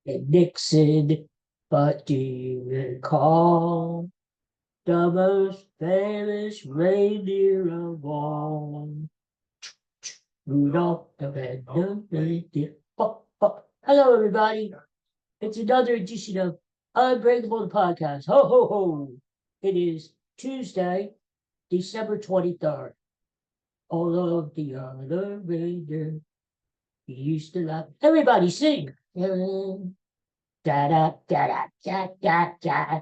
and Nixon, but do you recall the most famous reindeer of all? Rudolph the red-nosed reindeer. Hello, everybody. It's another edition of Unbreakable the podcast. Ho, ho, ho. It is Tuesday, December 23rd. All of the other reindeer used to laugh. Everybody sing. Da da da da da da da.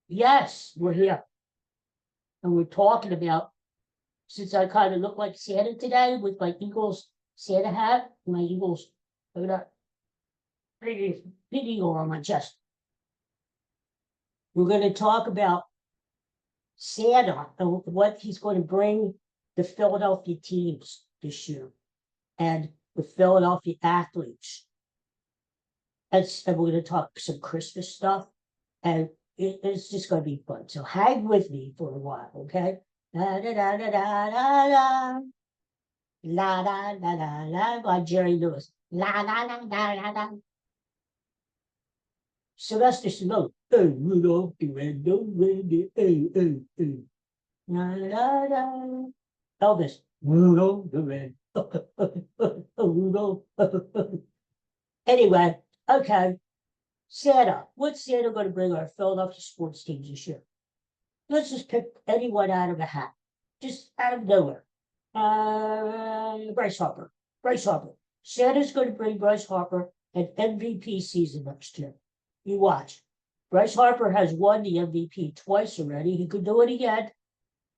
Yes, we're here. And we're talking about, since I kind of look like Santa today with my Eagles Santa hat, my Eagles, look at that big eagle on my chest. We're going to talk about Santa and what he's going to bring the Philadelphia teams this year and the Philadelphia athletes. And we're going to talk some Christmas stuff. And it's just going to be fun. So hang with me for a while, okay? La da da da da da da. La da da da da by Jerry Lewis. La da da da da da. Sylvester Stallone. Hey, Rudolph the red-nosed reindeer. Hey, hey, hey. La da da. Elvis. Rudolph the red. Rudolph. Anyway, okay. Santa. What's Santa going to bring our Philadelphia sports teams this year? Let's just pick anyone out of a hat, just out of nowhere. Bryce Harper. Bryce Harper. Santa's going to bring Bryce Harper an MVP season next year. You watch. Bryce Harper has won the MVP twice already. He could do it again.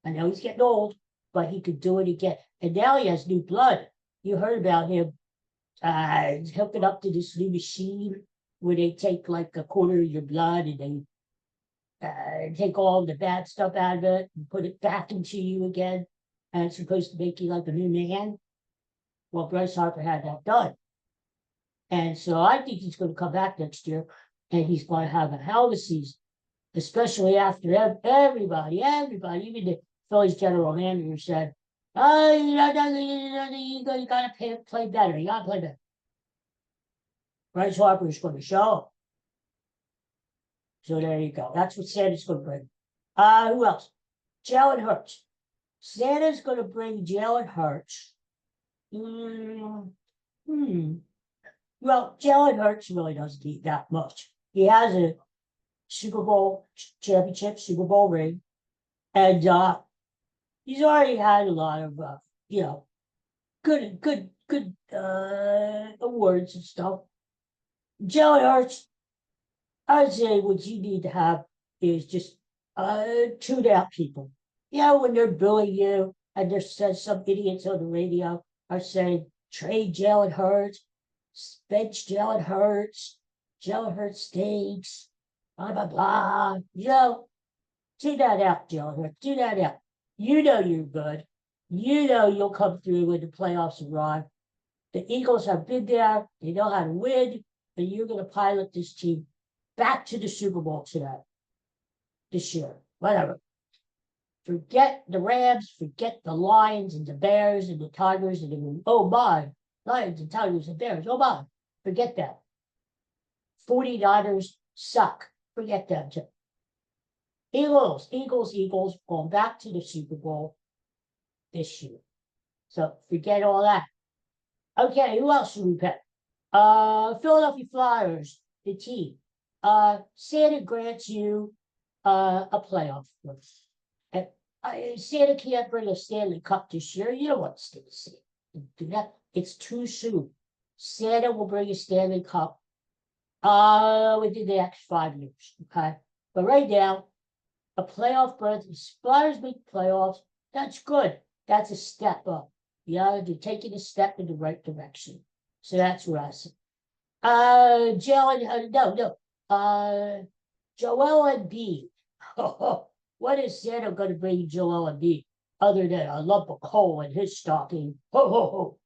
I know he's getting old, but he could do it again. And now he has new blood. You heard about him hooking up to this new machine where they take like a quarter of your blood and they take all the bad stuff out of it and put it back into you again. And it's supposed to make you like a new man. Well, Bryce Harper had that done. And so I think he's going to come back next year and he's going to have a hell of a season, especially after everybody, even the Phillies general manager said, oh, you got to play better. You got to play better. Bryce Harper is going to show. So there you go. That's what Santa's going to bring. Who else? Jalen Hurts. Santa's going to bring Jalen Hurts. Well, Jalen Hurts really doesn't need that much. He has a Super Bowl championship, Super Bowl ring, and he's already had a lot of good awards and stuff. Jalen Hurts, I'd say what you need to have is just tune out people. When they're bullying you and there's some idiots on the radio are saying, trade Jalen Hurts, bench Jalen Hurts stinks, blah, blah, blah. Tune that out, Jalen Hurts. Tune that out. You know you're good. You know you'll come through when the playoffs arrive. The Eagles have been there. They know how to win. And you're going to pilot this team back to the Super Bowl this year, whatever. Forget the Rams, forget the Lions and the Bears and the Tigers and Lions and Tigers and Bears, oh my, forget that. 49ers suck, forget them too. Eagles, going back to the Super Bowl this year. So forget all that. Okay, who else should we pick? Philadelphia Flyers, the team. Santa grants you a playoff berth. Santa can't bring a Stanley Cup this year. You don't want to do that. It's too soon. Santa will bring a Stanley Cup within the next 5 years. Okay. But right now, a playoff berth, the Flyers make playoffs. That's good. That's a step up. They're taking a step in the right direction. So that's what I say. Joel Embiid. What is Santa going to bring Joel Embiid other than a lump of coal in his stocking? Ho, ho,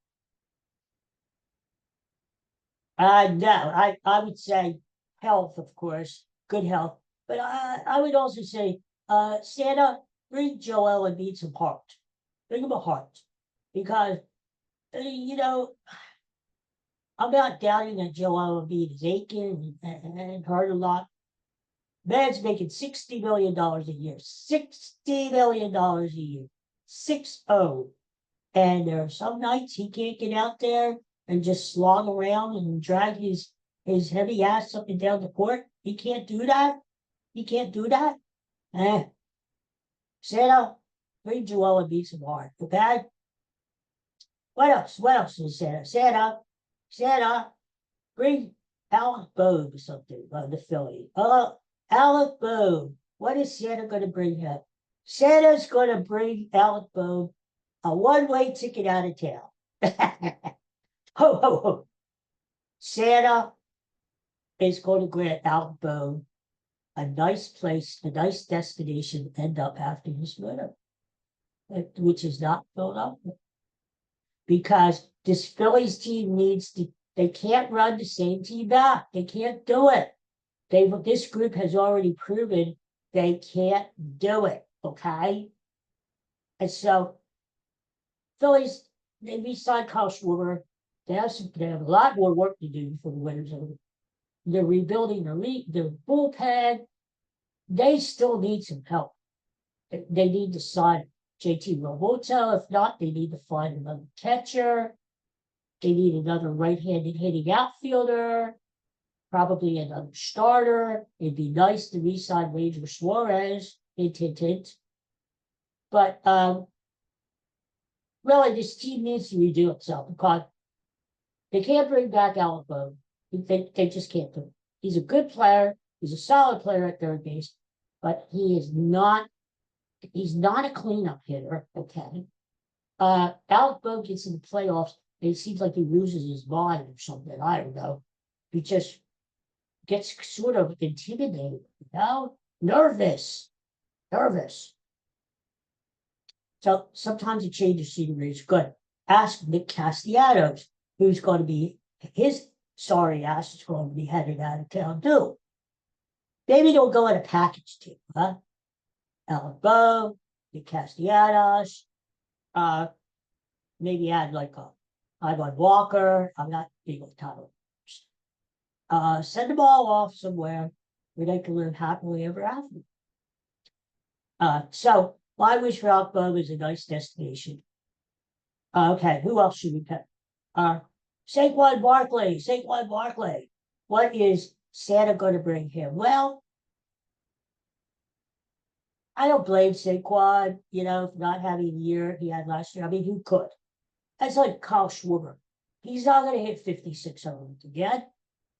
ho. No, I would say health, of course, good health. But I would also say, Santa, bring Joel Embiid some heart. Bring him a heart. Because, I'm not doubting that Joel Embiid is aching and hurt a lot. Man's making $60 million a year. $60 million a year. 6-0. And there are some nights he can't get out there and just slog around and drag his heavy ass up and down the court. He can't do that. He can't do that. Santa, bring Joel Embiid some heart, okay? What else? What else is Santa? Santa, bring Alec Bohm or something on the Philly. Alec Bohm. What is Santa going to bring him? Santa's going to bring Alec Bohm a one-way ticket out of town. Ho, ho, ho. Santa is going to grant Alec Bohm a nice place, a nice destination to end up after his winter, which is not Philadelphia. Because this Phillies team needs to, they can't run the same team back. They can't do it. This group has already proven they can't do it, okay? And so, Phillies, they re-signed Kyle Schwarber. They have a lot more work to do before the winter's over. They're rebuilding their bullpen. They still need some help. They need to sign JT Realmuto. If not, they need to find another catcher. They need another right-handed hitting outfielder. Probably another starter. It'd be nice to re-sign Ranger Suarez. Hint, hint, hint. But really, this team needs to redo itself because they can't bring back Alec Bohm. They just can't do it. He's a good player. He's a solid player at third base, but he's not a cleanup hitter, okay? Alec Bohm gets in the playoffs, and it seems like he loses his mind or something. I don't know. He just gets sort of intimidated, nervous. So sometimes a change of scenery is good. Ask Nick Castellanos, who's going to be, his sorry ass is going to be headed out of town too. Maybe they'll go in a package team, huh? Alec Bohm, Nick Castellanos, maybe add like Ivan Walker. I'm not big on title. Send them all off somewhere where they can live happily ever after. So my wish for Alec Bohm is a nice destination. Okay, who else should we pick? Saquon Barkley. What is Santa going to bring him? Well, I don't blame Saquon, for not having the year he had last year. I mean, who could? That's like Kyle Schwarber. He's not going to hit 5,600 again.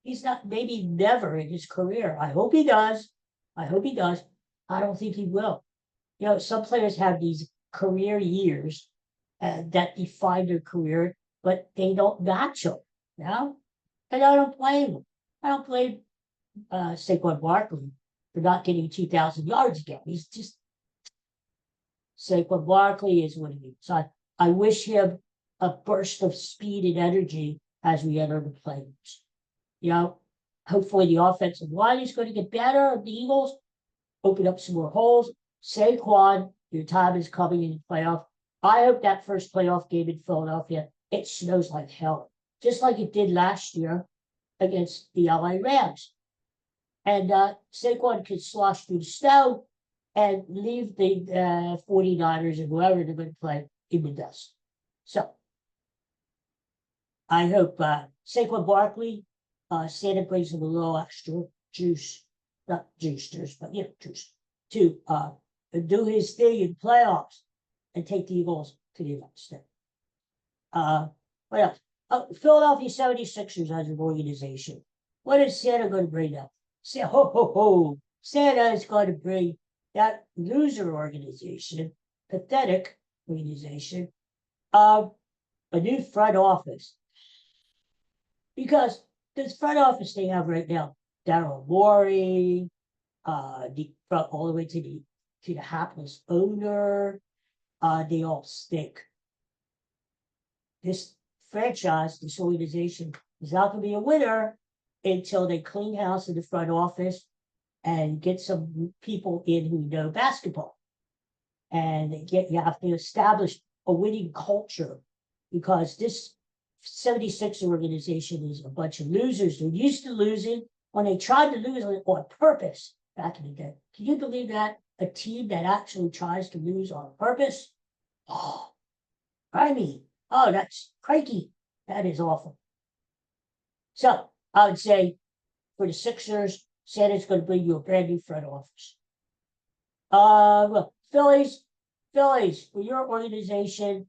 He's not, maybe never in his career. I hope he does. I don't think he will. Some players have these career years that define their career, but they don't match them. And I don't blame him. I don't blame Saquon Barkley for not getting 2,000 yards again. He's just Saquon Barkley is what he is. So I wish him a burst of speed and energy as we enter the playoffs. Hopefully the offensive line is going to get better. The Eagles open up some more holes. Saquon, your time is coming in the playoff. I hope that first playoff game in Philadelphia, it snows like hell, just like it did last year against the LA Rams. And Saquon could slosh through the snow and leave the 49ers and whoever they're going to play in the dust. So I hope Saquon Barkley, Santa brings him a little extra juice, not juicers, but juice, to do his thing in playoffs and take the Eagles to the next step. What else? Philadelphia 76ers as an organization. What is Santa going to bring up? Santa is going to bring that loser organization, pathetic organization, a new front office. Because this front office they have right now, Daryl Morey, all the way to the hapless owner, they all stink. This franchise, this organization, is not going to be a winner until they clean house in the front office and get some people in who know basketball. And you have to establish a winning culture because this 76 organization is a bunch of losers. They're used to losing. When they tried to lose on purpose back in the day, can you believe that? A team that actually tries to lose on purpose? Oh, I mean, oh, that's cranky. That is awful. So I would say for the Sixers, Santa's going to bring you a brand new front office. Well, Phillies, for your organization,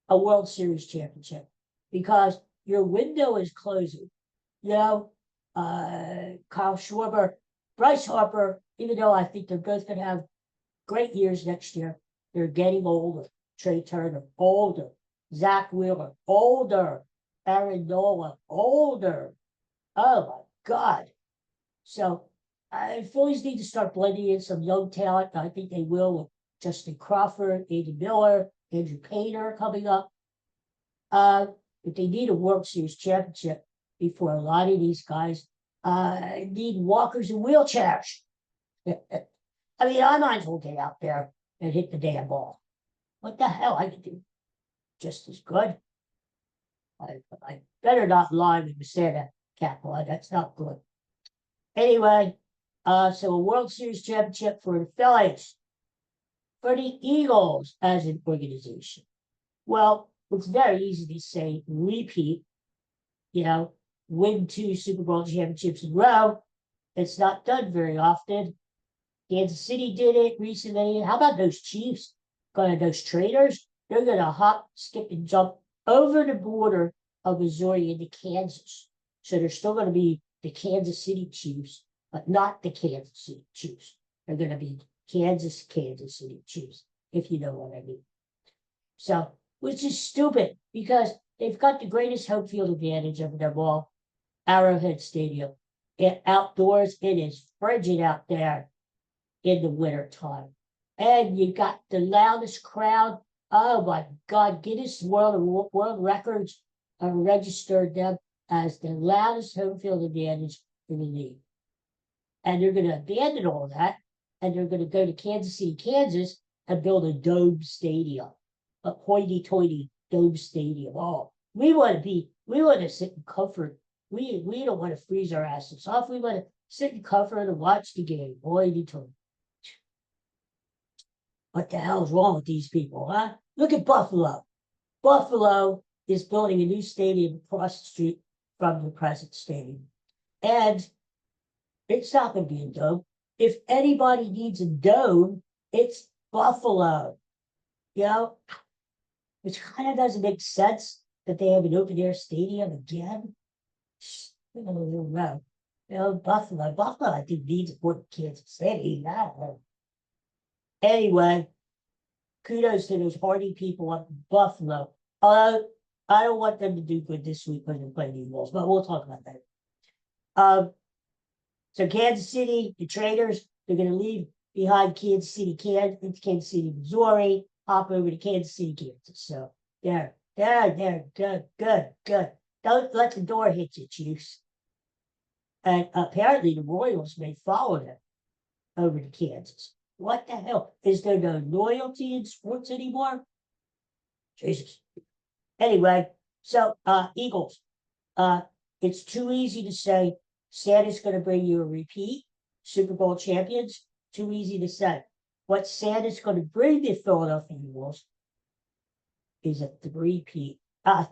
a World Series championship because your window is closing. You know, Kyle Schwarber, Bryce Harper, even though I think they're both going to have great years next year, they're getting older. Trey Turner, older. Zach Wheeler, older. Aaron Nola, older. Oh my God. So Phillies need to start blending in some young talent. I think they will with Justin Crawford, Andy Miller, Andrew Painter coming up. But they need a World Series championship before a lot of these guys need walkers and wheelchairs. I mean, I might as well get out there and hit the damn ball. What the hell? I could do just as good. I better not lie with the Santa cat one. That's not good. Anyway, so a World Series championship for the Phillies. For the Eagles as an organization. Well, it's very easy to say repeat, win 2 Super Bowl championships in a row. It's not done very often. Kansas City did it recently. How about those Chiefs? Those traders? They're going to hop, skip, and jump over the border of Missouri into Kansas. So they're still going to be the Kansas City Chiefs, but not the Kansas City Chiefs. They're going to be Kansas City Chiefs, if you know what I mean. So, which is stupid because they've got the greatest home field advantage over them all, Arrowhead Stadium. Outdoors, it is frigid out there in the winter time. And you got the loudest crowd. Oh my God, Guinness World Records registered them as the loudest home field advantage in the league. And they're going to abandon all that, and they're going to go to Kansas City, Kansas, and build a dome stadium, a hoity-toity dome stadium. Oh, we want to sit in comfort. We don't want to freeze our asses off. We want to sit in comfort and watch the game. Hoity-toity. What the hell's wrong with these people, huh? Look at Buffalo. Buffalo is building a new stadium across the street from the present stadium. And it's not going to be a dome. If anybody needs a dome, it's Buffalo. Which kind of doesn't make sense that they have an open air stadium again. I don't know. Buffalo, I think needs more than Kansas City. Anyway, kudos to those hardy people up in Buffalo. Although I don't want them to do good this week when they play the Eagles, but we'll talk about that. So Kansas City, the traders, they're going to leave behind Kansas City, Missouri, hop over to Kansas City, Kansas. So there, good. Don't let the door hit you, Chiefs. And apparently the Royals may follow them over to Kansas. What the hell? Is there no loyalty in sports anymore? Jesus. Anyway, so Eagles. It's too easy to say Santa's going to bring you a repeat, Super Bowl champions. Too easy to say. What Santa's going to bring the Philadelphia Eagles is a three-peat.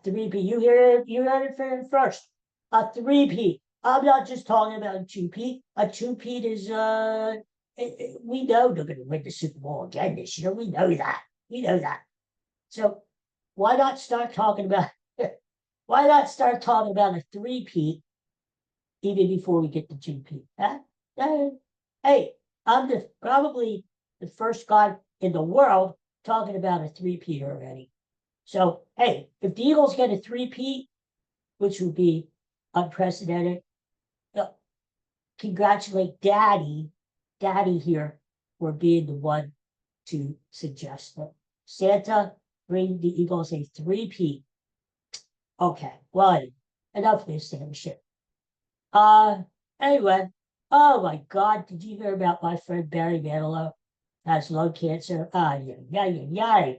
Three-peat. You heard it first. A three-peat. I'm not just talking about a two-peat. A two-peat is, we know they're going to win the Super Bowl again this year. We know that. So why not start talking about a three-peat even before we get to two-peat? Huh? Hey, I'm probably the first guy in the world talking about a three-peat already. So, hey, if the Eagles get a three-peat, which would be unprecedented, congratulate Daddy here for being the one to suggest it. Santa, bring the Eagles a three-peat. Okay, well, enough of this damn shit. Anyway, oh my God, did you hear about my friend Barry Manilow has lung cancer? Yeah.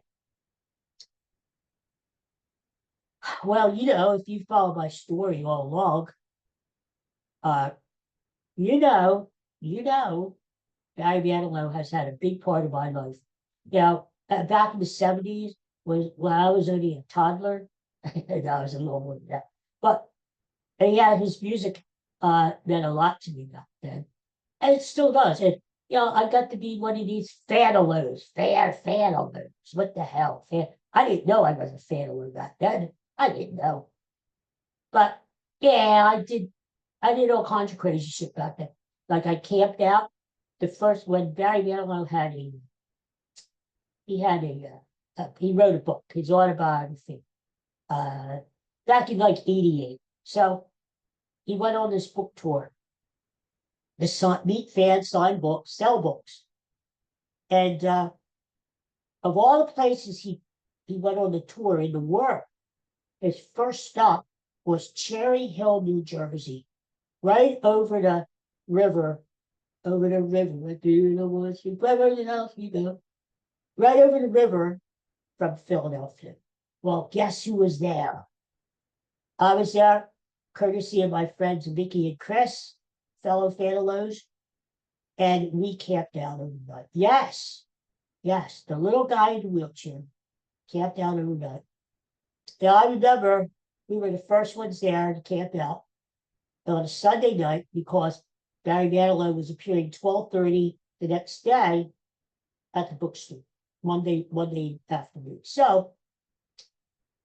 Well, if you follow my story all along, uh, you know, you know, Barry Manilow has had a big part of my life. Back in the 70s, when I was only a toddler, and I was a little more than that. But yeah, his music meant a lot to me back then. And it still does. And I got to be one of these fanalos, fanalos. What the hell? I didn't know I was a fanalo back then. I didn't know. But yeah, I did all kinds of crazy shit back then. Like I camped out the first when Barry Manilow he wrote a book, his autobiography, uh, back in like '88. So he went on this book tour, meet fans, sign books, sell books, and of all the places he went on the tour in the world, his first stop was Cherry Hill, New Jersey, right river, over the river. Do you know what you Beverly Hills, right over the river from Philadelphia. Well, guess who was there? I was there, courtesy of my friends Vicky and Chris, fellow Fanalos, and we camped out overnight. Yes, the little guy in the wheelchair camped out overnight. Now I remember we were the first ones there to camp out on a Sunday night because Barry Manilow was appearing 12:30 the next day at the bookstore, Monday afternoon. So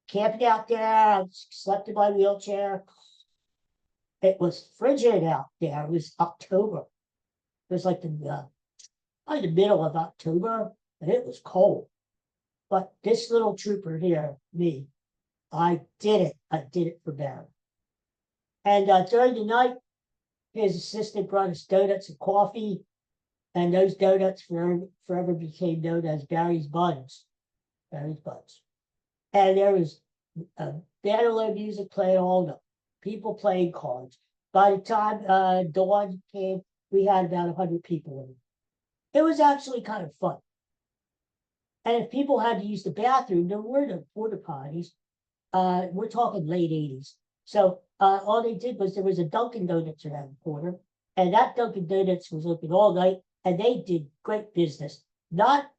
camped out there, I slept in my wheelchair. It was frigid out there. It was October. It was like the middle of October, and it was cold. But this little trooper here, me, I did it. I did it for Barry. And during the night, his assistant brought us donuts and coffee, and those donuts forever became known as Barry's Buns. Barry's Buns. And there was Manilow music playing all night. People playing cards. By the time dawn came, we had about 100 people in it. It was actually kind of fun. And if people had to use the bathroom, there were no porta potties. We're talking late 80s. So all they did was there was a Dunkin' Donuts around the corner, and that Dunkin' Donuts was open all night, and they did great business. Not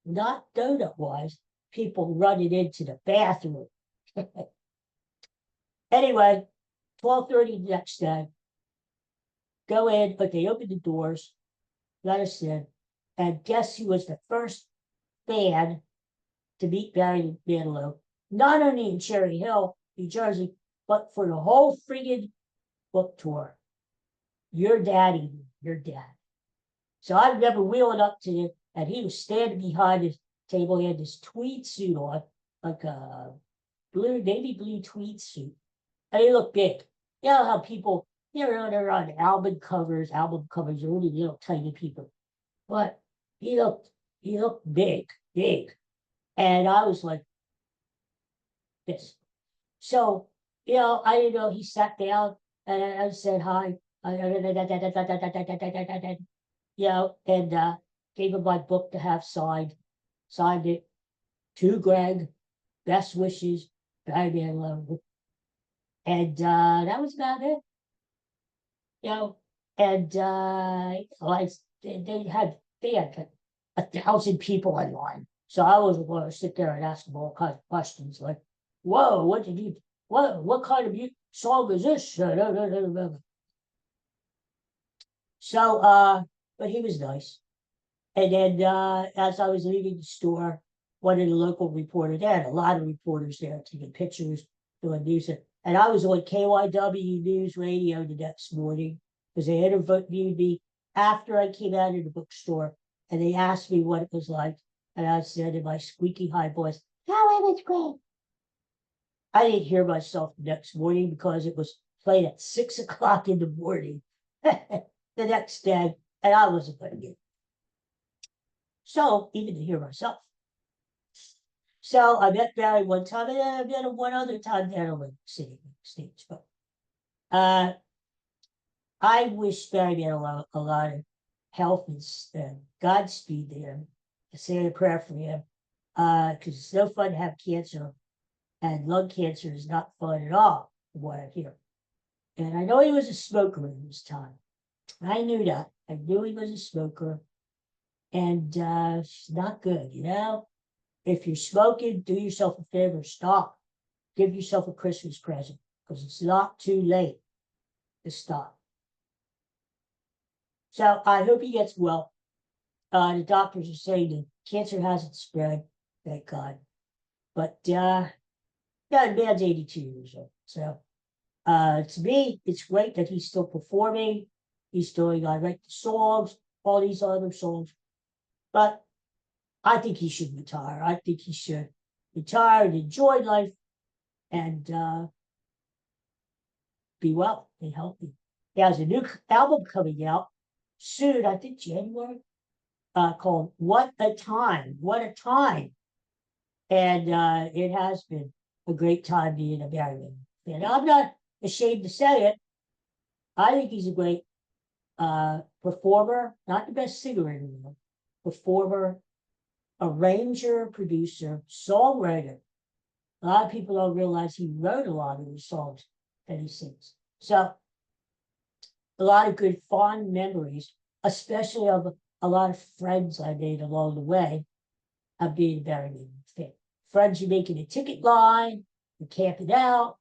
donut wise, people running into the bathroom. Anyway, 12:30 the next day, go in, but they opened the doors, let us in, and guess who was the first fan to meet Barry Manilow? Not only in Cherry Hill, New Jersey, but for the whole friggin' book tour. Your daddy, your dad. So I remember wheeling up to him, and he was standing behind his table. He had this tweed suit on, like a navy blue tweed suit. And he looked big. You know how people, they're on album covers are only little tiny people. But he looked big. And I was like this. So, I didn't know. He sat down and I said hi. And gave him my book to have signed. Signed it to Greg. Best wishes, Barry Manilow. And that was about it. And they had 1,000 people in line. So I wasn't going to sit there and ask them all kinds of questions like, whoa, what kind of song is this? So, but he was nice. And then as I was leaving the store, one of the local reporters, they had a lot of reporters there taking pictures, doing news. And I was on KYW News Radio the next morning because they interviewed me after I came out of the bookstore. And they asked me what it was like. And I said in my squeaky high voice, "Oh, it was great." I didn't hear myself the next morning because it was played at 6 o'clock in the morning the next day. And I wasn't going to get it. So even to hear myself. So I met Barry one time, and I met him one other time down on the sitting stage. But I wish Barry had a lot of health and Godspeed to him. I say a prayer for him because it's no fun to have cancer And lung cancer is not fun at all, from what I hear. And I know he was a smoker in his time. I knew that. I knew he was a smoker. And it's not good, you know? If you're smoking, do yourself a favor, stop. Give yourself a Christmas present because it's not too late to stop. So I hope he gets well. The doctors are saying that cancer hasn't spread, thank God. But yeah, the man's 82 years old. So to me, it's great that he's still performing. He's doing I Write the Songs, all these other songs. But I think he should retire. I think he should retire and enjoy life and be well and healthy. He has a new album coming out soon, I think January, called What a Time. What a Time. And it has been a great time being a Barry fan. I'm not ashamed to say it. I think he's a great performer, not the best singer in the world, performer, arranger, producer, songwriter. A lot of people don't realize he wrote a lot of the songs that he sings. So a lot of good fond memories, especially of a lot of friends I made along the way of being a Barry fan. Friends you make in a ticket line, or camping out,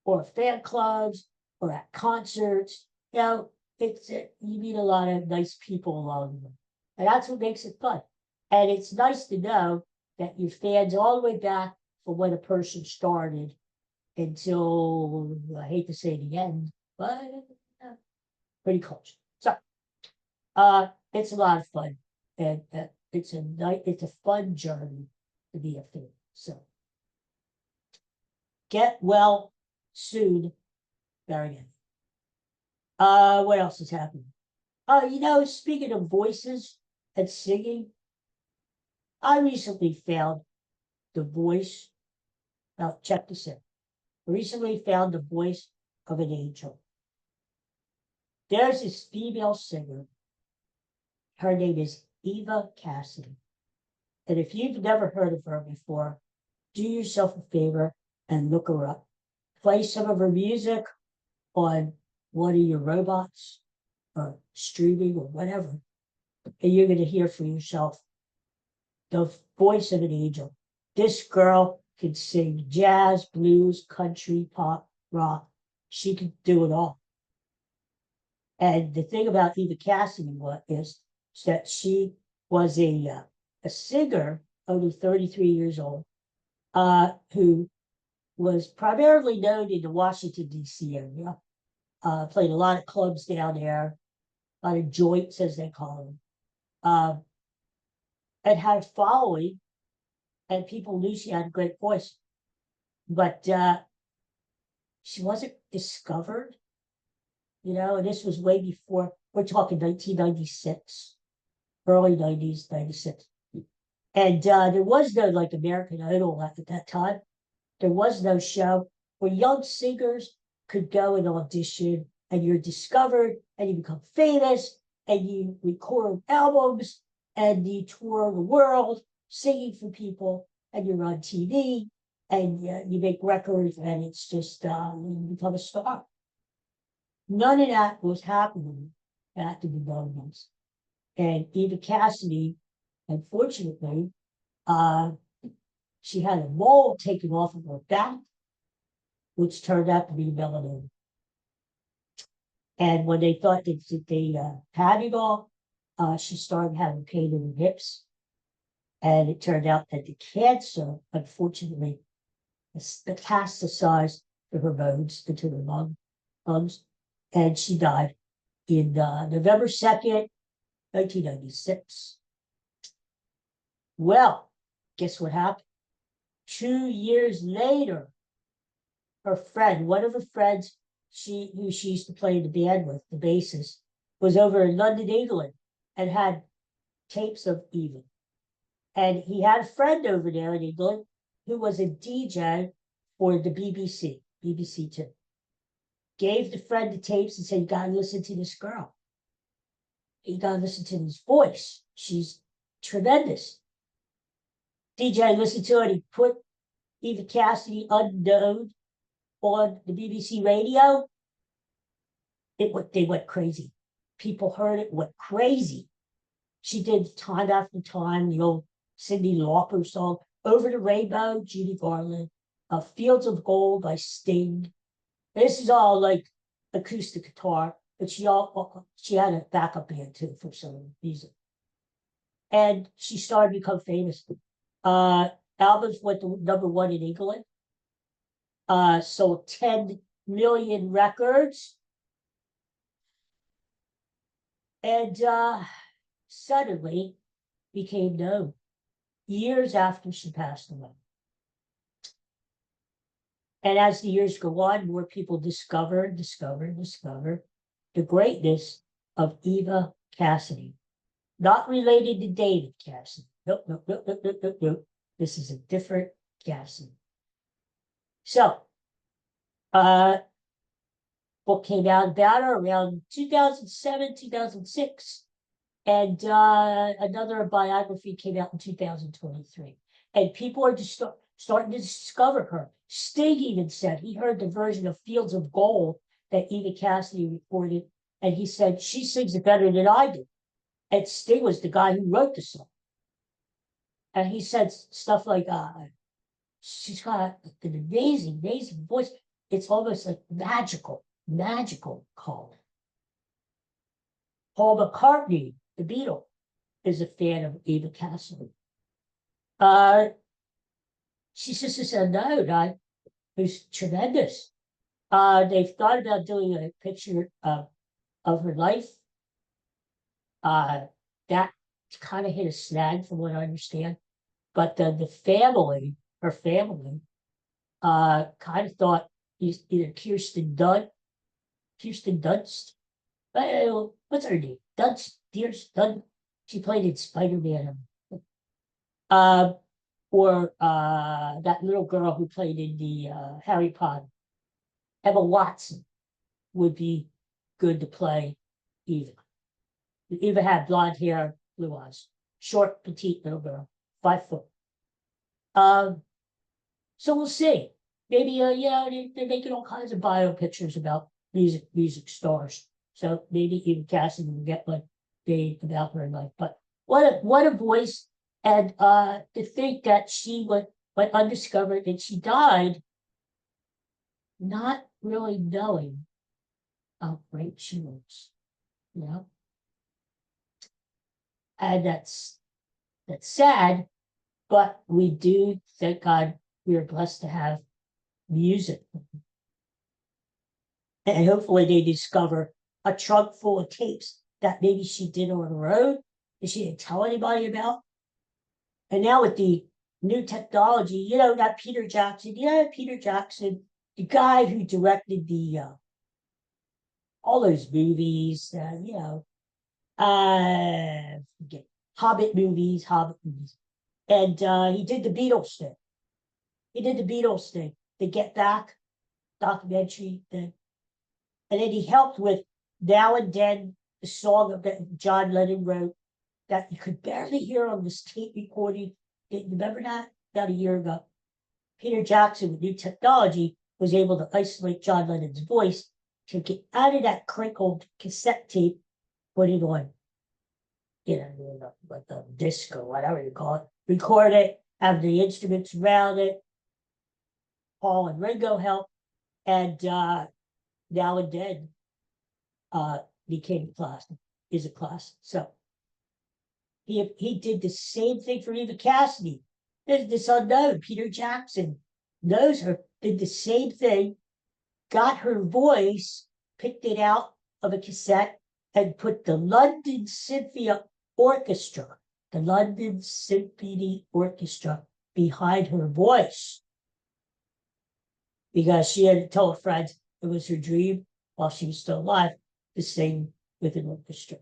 or fan clubs, or at concerts. You know, you meet a lot of nice people along the way. And that's what makes it fun. And it's nice to know that your fans all the way back from when a person started until, I hate to say the end, but pretty close. So it's a lot of fun. And it's a fun journey to be a fan. So get well soon, Barry. What else is happening? Speaking of voices and singing, I recently found the voice. Now, check this out. I recently found the voice of an angel. There's this female singer. Her name is Eva Cassidy. And if you've never heard of her before, do yourself a favor and look her up. Play some of her music on one of your robots or streaming or whatever. And you're going to hear for yourself the voice of an angel. This girl can sing jazz, blues, country, pop, rock. She can do it all. And the thing about Eva Cassidy is that she was a singer, only 33 years old, who was primarily known in the Washington, D.C. area. Played a lot of clubs down there, a lot of joints, as they call them. And had a following, and people knew she had a great voice. But she wasn't discovered, and this was way before, we're talking 1996, early 90s, 96. And there was no like American Idol at that time. There was no show where young singers could go and audition, and you're discovered, and you become famous, and you record albums, and you tour the world singing for people, and you're on TV, and you make records, and it's just you become a star. None of that was happening back in the 90s. And Eva Cassidy, unfortunately, she had a mole taken off of her back, which turned out to be melanoma. And when they thought that they had it all, she started having pain in her hips. And it turned out that the cancer, unfortunately, metastasized to her bones, into her lungs, and she died in November 2nd, 1996. Well, guess what happened? 2 years later, her friend, one of her friends, who she used to play in the band with, the bassist, was over in London, England, and had tapes of Eva. And he had a friend over there in England who was a DJ for the BBC Two. Gave the friend the tapes and said, you gotta listen to this girl. You gotta listen to this voice. She's tremendous. DJ listened to it, he put Eva Cassidy, Unknown, on the BBC radio, they went crazy. People heard it, went crazy. She did Time After Time, the old Cyndi Lauper song, Over the Rainbow, Judy Garland, Fields of Gold by Sting. This is all like acoustic guitar, but she had a backup band too for some reason. And she started to become famous. Albums went to #1 in England. Sold 10 million records. And suddenly became known years after she passed away. And as the years go on, more people discover the greatness of Eva Cassidy. Not related to David Cassidy. Nope. This is a different Cassidy. So, book came out about her around 2007, 2006. And another biography came out in 2023. And people are just starting to discover her. Sting even said he heard the version of Fields of Gold that Eva Cassidy recorded, and he said, she sings it better than I do. And Sting was the guy who wrote the song. And he said stuff like, she's got an amazing voice. It's almost like magical calling. Paul McCartney, the Beatle, is a fan of Eva Cassidy. She's just this unknown who's tremendous. They've thought about doing a picture of her life. That kind of hit a snag from what I understand. But the family, her family, kind of thought either Kirsten Dunst, what's her name? Dunst. She played in Spider-Man. Or that little girl who played in the Harry Potter. Emma Watson would be good to play Eva. Eva had blonde hair, blue eyes, short, petite little girl, 5 foot. So we'll see. Maybe they're making all kinds of bio pictures about music stars. So maybe Eva Cassidy will get one made about her life. But what a voice! And to think that she went undiscovered and she died not really knowing how great she was, And that's sad, but we do, thank God, we are blessed to have music. And hopefully they discover a trunk full of tapes that maybe she did on her own that she didn't tell anybody about. And now with the new technology, that Peter Jackson, the guy who directed the all those movies, Hobbit movies, and he did the Beatles thing. The Get Back documentary thing, and then he helped with Now and Then, the song that John Lennon wrote that you could barely hear on this tape recording. Remember that? About a year ago. Peter Jackson, with new technology, was able to isolate John Lennon's voice to get out of that crinkled cassette tape, put it on, like a disc or whatever you call it, record it, have the instruments around it. Paul and Ringo helped, and Now and Then became classic, is a classic. So he did the same thing for Eva Cassidy. This unknown, Peter Jackson, knows her, did the same thing, got her voice, picked it out of a cassette, and put the London Symphony Orchestra behind her voice. Because she had to tell her friends it was her dream while she was still alive to sing with an orchestra.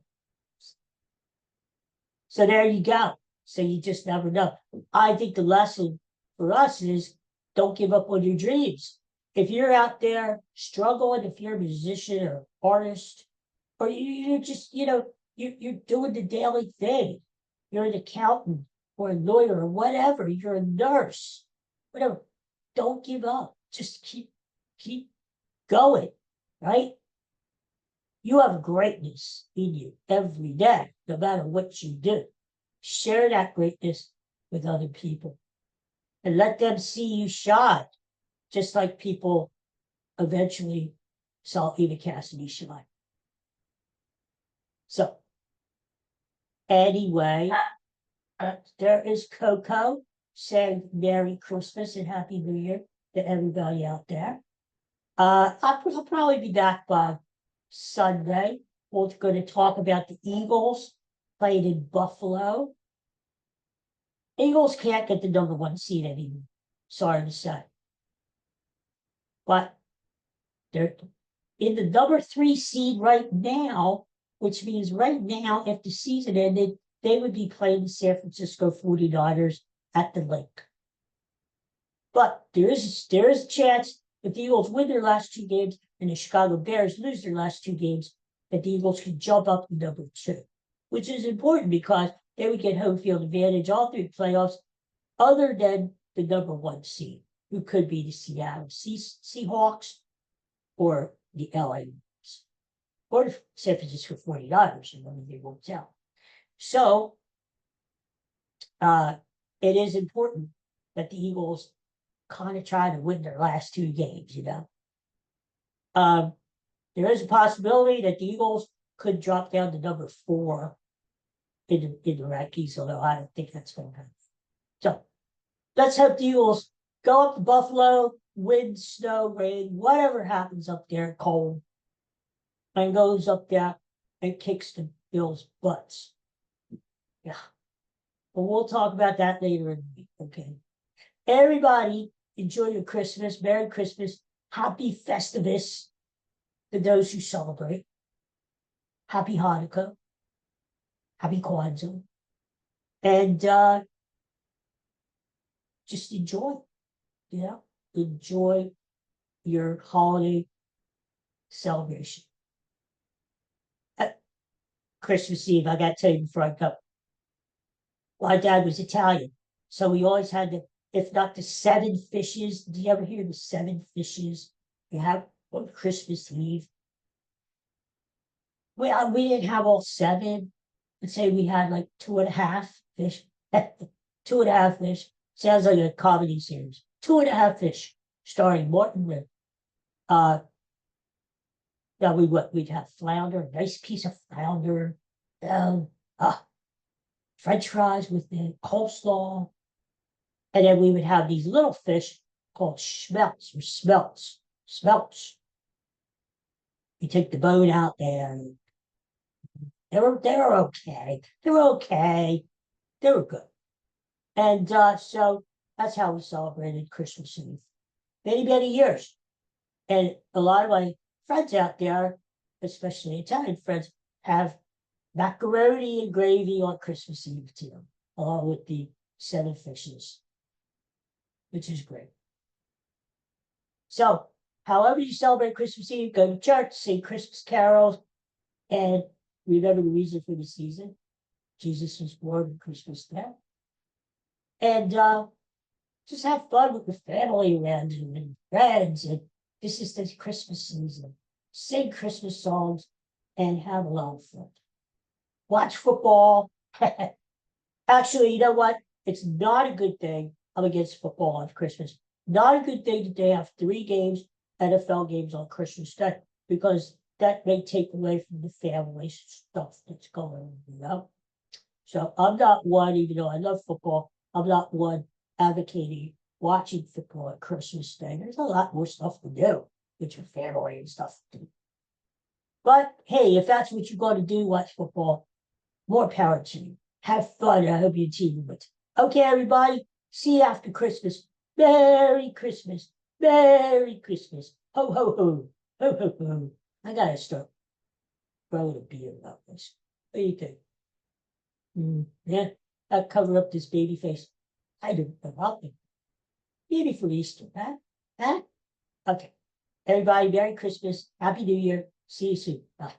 So there you go. So you just never know. I think the lesson for us is don't give up on your dreams. If you're out there struggling, if you're a musician or artist, or you're just, you're doing the daily thing. You're an accountant or a lawyer or whatever. You're a nurse, whatever. don't give up. Just keep going, right? You have greatness in you every day, no matter what you do. Share that greatness with other people and let them see you shine, just like people eventually saw Eva Cassidy shine. So, anyway, there is Coco saying Merry Christmas and Happy New Year to everybody out there. I'll probably be back by Sunday. We're going to talk about the Eagles playing in Buffalo. Eagles can't get the #1 seed anymore. Sorry to say. But they're in the #3 seed right now, which means right now, if the season ended, they would be playing the San Francisco 49ers at the lake. But there is a chance if the Eagles win their last 2 games and the Chicago Bears lose their last 2 games, that the Eagles can jump up to #2, which is important because they would get home field advantage all through the playoffs, other than the #1 seed, who could be the Seattle Seahawks or the LA Rams or the San Francisco 49ers, and one of they won't tell. So it is important that the Eagles kind of try to win their last 2 games, there is a possibility that the Eagles could drop down to #4 in the rankings, although I don't think that's going to happen. So let's hope the Eagles go up to Buffalo, wind, snow, rain, whatever happens up there, cold, and goes up there and kicks the Bills' butts. Yeah. But we'll talk about that later in the week, okay? Everybody, enjoy your Christmas. Merry Christmas. Happy Festivus to those who celebrate. Happy Hanukkah. Happy Kwanzaa. And just enjoy, enjoy your holiday celebration. At Christmas Eve, I got to tell you before I go, my dad was Italian, so we always had the, if not the 7 fishes. Do you ever hear the 7 fishes you have on Christmas Eve? Well, we didn't have all 7. Let's say we had like 2.5 fish. 2.5 fish. Sounds like a comedy series. 2.5 fish, starring Martin Ritt. Yeah, we'd have flounder, a nice piece of flounder, French fries with the coleslaw, and then we would have these little fish called schmelts or smelts. You take the bone out there. They were okay. They were okay. They were good. And so that's how we celebrated Christmas Eve. Many, many years. And a lot of my friends out there, especially Italian friends, have macaroni and gravy on Christmas Eve too, along with the 7 fishes, which is great. So, however you celebrate Christmas Eve, go to church, sing Christmas carols, and remember the reason for the season. Jesus was born on Christmas Day. And just have fun with the family around you and friends. And this is the Christmas season. Sing Christmas songs and have a lot of fun. Watch football. Actually, you know what? It's not a good thing. I'm against football on Christmas. Not a good thing that they have 3 games, NFL games on Christmas Day, because that may take away from the family stuff that's going on, So I'm not one, even though I love football, I'm not one advocating watching football at Christmas Day. There's a lot more stuff to do with your family and stuff to do. But hey, if that's what you're going to do, watch football, more power to you. Have fun. I hope you achieve it. Okay, everybody. See you after Christmas. Merry Christmas. Merry Christmas. Ho, ho, ho. Ho, ho, ho. I got to start growing a beard about this. What do you think? Yeah, I'll cover up this baby face. I don't know about it. Maybe for Easter, huh? Okay. Everybody, Merry Christmas. Happy New Year. See you soon. Bye.